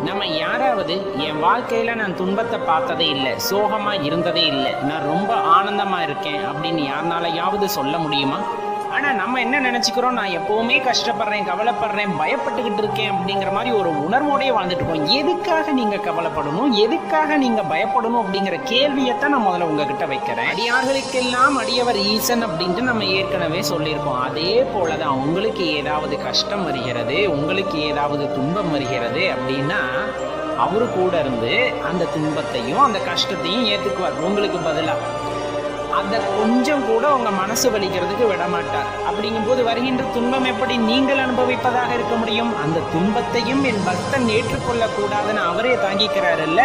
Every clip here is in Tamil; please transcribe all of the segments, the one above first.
நம்ம யாராவது என் வாழ்க்கையில் நான் துன்பத்தை பார்த்ததே இல்லை, சோகமாக இருந்ததே இல்லை, நான் ரொம்ப ஆனந்தமாக இருக்கேன் அப்படின்னு யாருனாலையாவது சொல்ல முடியுமா? ஆனால் நம்ம என்ன நினச்சிக்கிறோம், நான் எப்போவுமே கஷ்டப்படுறேன், கவலைப்படுறேன், பயப்பட்டுக்கிட்டு இருக்கேன் அப்படிங்கிற மாதிரி ஒரு உணர்வோடையே வாழ்ந்துட்டு இருக்கோம். எதுக்காக நீங்கள் கவலைப்படணும், எதுக்காக நீங்கள் பயப்படணும் அப்படிங்கிற கேள்வியைத்தான் நான் முதல்ல உங்ககிட்ட வைக்கிறேன். அடியார்களுக்கெல்லாம் அடியவர் ஈசன் அப்படின்ட்டு நம்ம ஏற்கனவே சொல்லியிருக்கோம். அதே போல தான் உங்களுக்கு ஏதாவது கஷ்டம் வருகிறது, உங்களுக்கு ஏதாவது துன்பம் வருகிறது அப்படின்னா அவரு கூட இருந்து அந்த துன்பத்தையும் அந்த கஷ்டத்தையும் ஏற்றுக்குவார் உங்களுக்கு பதிலாக. அதை கொஞ்சம் கூட உங்க மனசு வலிக்கிறதுக்கு விட மாட்டார். அப்படிங்கும்போது வருகின்ற துன்பம் எப்படி நீங்கள் அனுபவிப்பதாக இருக்க முடியும்? அந்த துன்பத்தையும் என் பக்தன் ஏற்றுக்கொள்ளக்கூடாதுன்னு அவரே தாங்கிக்கிறாருல்ல.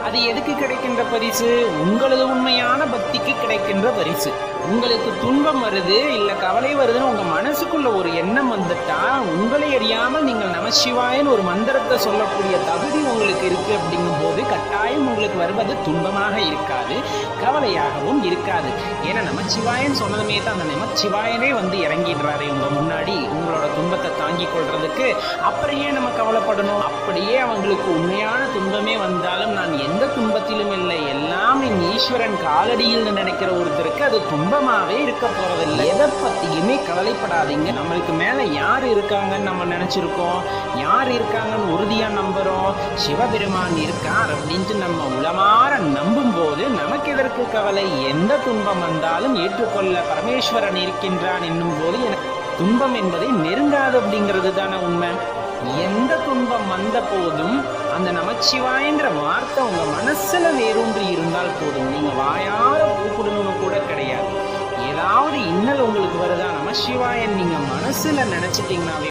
அது எதுக்கு கிடைக்கின்ற பரிசு? உங்களது உண்மையான பக்திக்கு கிடைக்கின்ற பரிசு. உங்களுக்கு துன்பம் வருது இல்லை கவலை வருதுன்னு உங்கள் மனசுக்குள்ள ஒரு எண்ணம் வந்துட்டா உங்களை அறியாமல் நீங்கள் நமசிவாயன்னு ஒரு மந்திரத்தை சொல்லக்கூடிய தகுதி உங்களுக்கு இருக்குது. அப்படிங்கும்போது கட்டாயம் உங்களுக்கு வருவது துன்பமாக இருக்காது, கவலையாகவும் இருக்காது. ஏன்னா நமச்சிவாயன் சொன்னதுமே தான் அந்த நமச்சிவாயனே வந்து இறங்கிடுறாரு உங்கள் முன்னாடி உங்களோட துன்பத்தை தாங்கிக் கொள்றதுக்கு. அப்படியே நம்ம கவலைப்படணும். அப்படியே அவங்களுக்கு உண்மையான துன்பமே வந்தாலும் நான் எந்த துன்பத்திலும் இல்லை, எல்லாம் என் ஈஸ்வரன் காலடியில் நினைக்கிற ஒருத்தருக்கு அது துன்பமாவே இருக்க போறதில்லை. எதை பத்தியுமே கவலைப்படாதீங்க. நம்மளுக்கு மேல யார் இருக்காங்கன்னு நம்ம நினைச்சிருக்கோம், யார் இருக்காங்கன்னு உறுதியா நம்புறோம். சிவபெருமான் இருக்கார் அப்படின்ட்டு நம்ம உளமாற நம்பும் போது நமக்கு எதற்கு கவலை? எந்த துன்பம் வந்தாலும் ஏற்றுக்கொள்ள பரமேஸ்வரன் இருக்கின்றான் என்னும் போது எனக்கு துன்பம் என்பதை நெருங்காது அப்படிங்கிறது தானே உண்மை. எந்த துன்பம் வந்த போதும் அந்த நமச்சிவாயன்ற வார்த்தை உங்க மனசுல வேரூன்றி இருந்தால் போதும். நீங்க வாயார கூப்பிடணும்னு கூட கிடையாது. ஏதாவது இன்னல் உங்களுக்கு வருதா, நமசிவாயன் நீங்க மனசுல நினைச்சிட்டீங்கன்னாவே